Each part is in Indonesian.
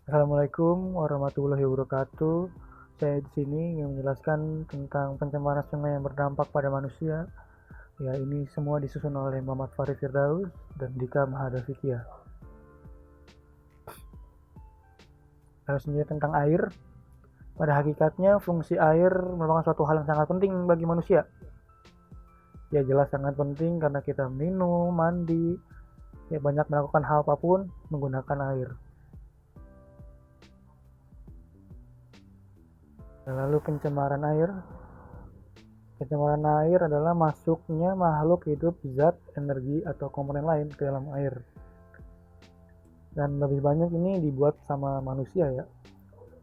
Assalamualaikum warahmatullahi wabarakatuh. Saya di sini ingin menjelaskan tentang pencemaran sungai yang berdampak pada manusia. Ya, ini semua disusun oleh Muhammad Farid Firdaus dan Dika Mahadavikia. Sendiri tentang air. Pada hakikatnya, fungsi air merupakan suatu hal yang sangat penting bagi manusia. Ya, jelas sangat penting karena kita minum, mandi, ya banyak melakukan hal apapun menggunakan air. Lalu pencemaran air. Pencemaran air adalah masuknya makhluk hidup, zat, energi, atau komponen lain ke dalam air. Dan lebih banyak ini dibuat sama manusia ya.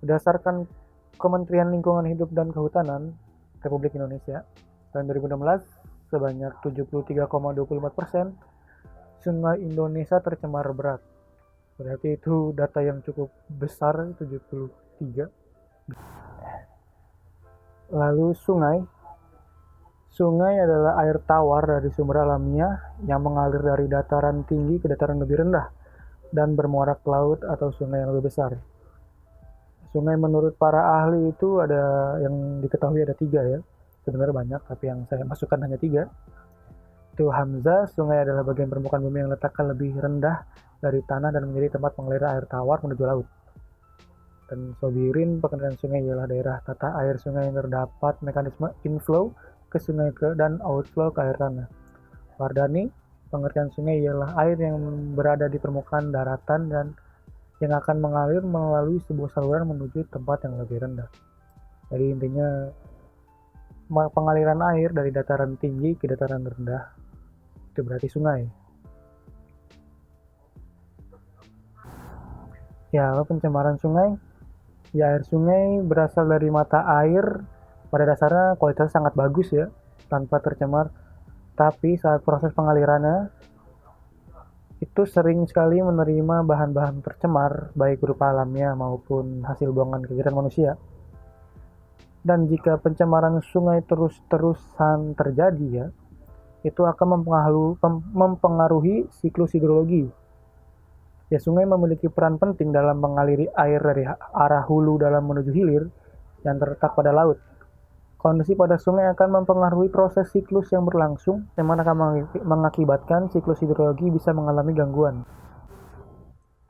Berdasarkan Kementerian Lingkungan Hidup dan Kehutanan Republik Indonesia, tahun 2016 sebanyak 73,24% sungai Indonesia tercemar berat. Berarti itu data yang cukup besar, 73. Lalu sungai. Sungai adalah air tawar dari sumber alamiah yang mengalir dari dataran tinggi ke dataran lebih rendah dan bermuara ke laut atau sungai yang lebih besar. Sungai menurut para ahli itu ada yang diketahui ada 3 ya. Sebenarnya banyak, tapi yang saya masukkan hanya 3. Itu Hamzah, sungai adalah bagian permukaan bumi yang letakkan lebih rendah dari tanah dan menjadi tempat mengalir air tawar menuju laut. Dan Sobirin, pengertian sungai ialah daerah tata air sungai yang terdapat mekanisme inflow ke sungai dan outflow ke air tanah. Wardani, pengertian sungai ialah air yang berada di permukaan daratan dan yang akan mengalir melalui sebuah saluran menuju tempat yang lebih rendah. Jadi intinya pengaliran air dari dataran tinggi ke dataran rendah itu berarti sungai. Ya, pencemaran sungai. Ya, air sungai berasal dari mata air. Pada dasarnya kualitasnya sangat bagus ya, tanpa tercemar. Tapi saat proses pengalirannya, itu sering sekali menerima bahan-bahan tercemar, baik berupa alamnya maupun hasil buangan kegiatan manusia. Dan jika pencemaran sungai terus-terusan terjadi ya, itu akan mempengaruhi siklus hidrologi. Ya, sungai memiliki peran penting dalam mengaliri air dari arah hulu dalam menuju hilir yang terletak pada laut. Kondisi pada sungai akan mempengaruhi proses siklus yang berlangsung, yang mana akan mengakibatkan siklus hidrologi bisa mengalami gangguan.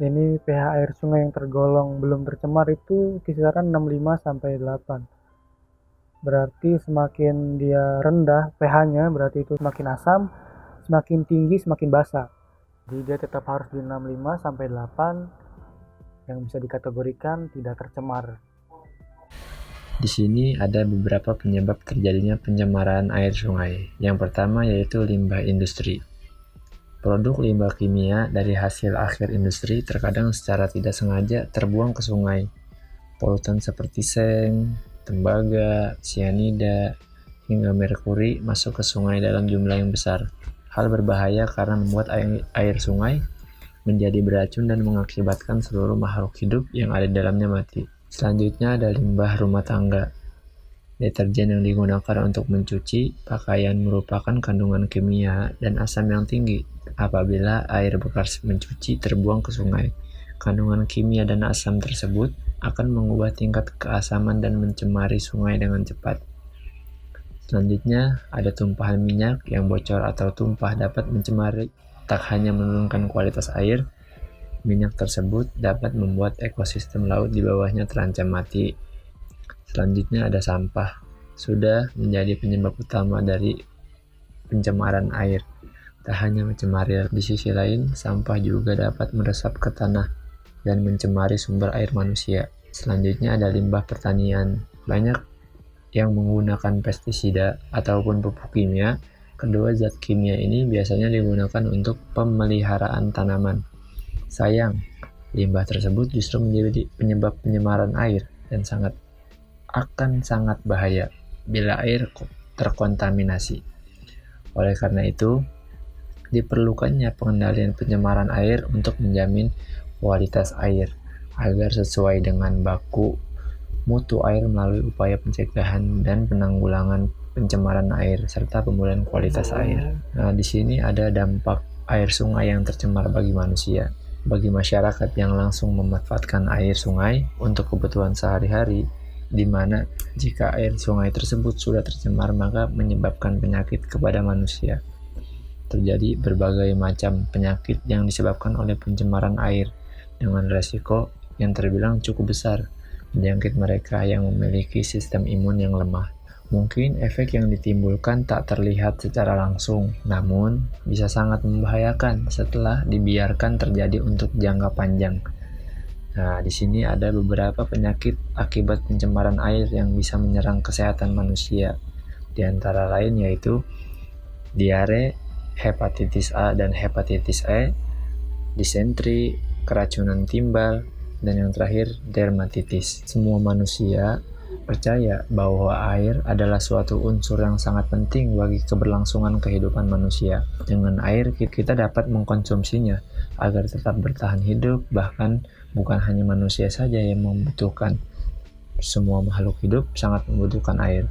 Ini pH air sungai yang tergolong belum tercemar itu kisaran 65-8. Berarti semakin dia rendah pH-nya, berarti itu semakin asam, semakin tinggi semakin basah. Jadi dia tetap harus di 65-8 yang bisa dikategorikan tidak tercemar. Di sini ada beberapa penyebab terjadinya pencemaran air sungai. Yang pertama yaitu limbah industri. Produk limbah kimia dari hasil akhir industri terkadang secara tidak sengaja terbuang ke sungai. Polutan seperti seng, tembaga, sianida, hingga merkuri masuk ke sungai dalam jumlah yang besar. Hal berbahaya karena membuat air sungai menjadi beracun dan mengakibatkan seluruh makhluk hidup yang ada di dalamnya mati. Selanjutnya ada limbah rumah tangga. Deterjen yang digunakan untuk mencuci pakaian merupakan kandungan kimia dan asam yang tinggi. Apabila air bekas mencuci terbuang ke sungai, kandungan kimia dan asam tersebut akan mengubah tingkat keasaman dan mencemari sungai dengan cepat. Selanjutnya, ada tumpahan minyak yang bocor atau tumpah dapat mencemari, tak hanya menurunkan kualitas air, minyak tersebut dapat membuat ekosistem laut di bawahnya terancam mati. Selanjutnya ada sampah, sudah menjadi penyebab utama dari pencemaran air. Tak hanya mencemari, di sisi lain, sampah juga dapat meresap ke tanah dan mencemari sumber air manusia. Selanjutnya ada limbah pertanian. Banyak yang menggunakan pestisida ataupun pupuk kimia. Kedua zat kimia ini biasanya digunakan untuk pemeliharaan tanaman. Sayang, limbah tersebut justru menjadi penyebab pencemaran air dan akan sangat bahaya bila air terkontaminasi. Oleh karena itu, diperlukannya pengendalian pencemaran air untuk menjamin kualitas air agar sesuai dengan baku mutu air melalui upaya pencegahan dan penanggulangan pencemaran air serta pemulihan kualitas air. Nah, di sini ada dampak air sungai yang tercemar bagi manusia. Bagi masyarakat yang langsung memanfaatkan air sungai untuk kebutuhan sehari-hari, di mana jika air sungai tersebut sudah tercemar maka menyebabkan penyakit kepada manusia. Terjadi berbagai macam penyakit yang disebabkan oleh pencemaran air dengan resiko yang terbilang cukup besar menjangkit mereka yang memiliki sistem imun yang lemah. Mungkin efek yang ditimbulkan tak terlihat secara langsung, namun bisa sangat membahayakan setelah dibiarkan terjadi untuk jangka panjang. Nah, di sini ada beberapa penyakit akibat pencemaran air yang bisa menyerang kesehatan manusia. Di antara lain yaitu diare, hepatitis A dan hepatitis E, disentri, keracunan timbal, dan yang terakhir dermatitis. Semua manusia percaya bahwa air adalah suatu unsur yang sangat penting bagi keberlangsungan kehidupan manusia. Dengan air kita dapat mengkonsumsinya agar tetap bertahan hidup, bahkan bukan hanya manusia saja yang membutuhkan. Semua makhluk hidup sangat membutuhkan air.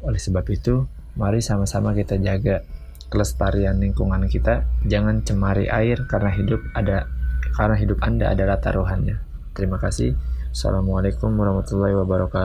Oleh sebab itu, mari sama-sama kita jaga kelestarian lingkungan kita. Jangan cemari air karena hidup Anda adalah taruhannya. Terima kasih. Assalamualaikum warahmatullahi wabarakatuh.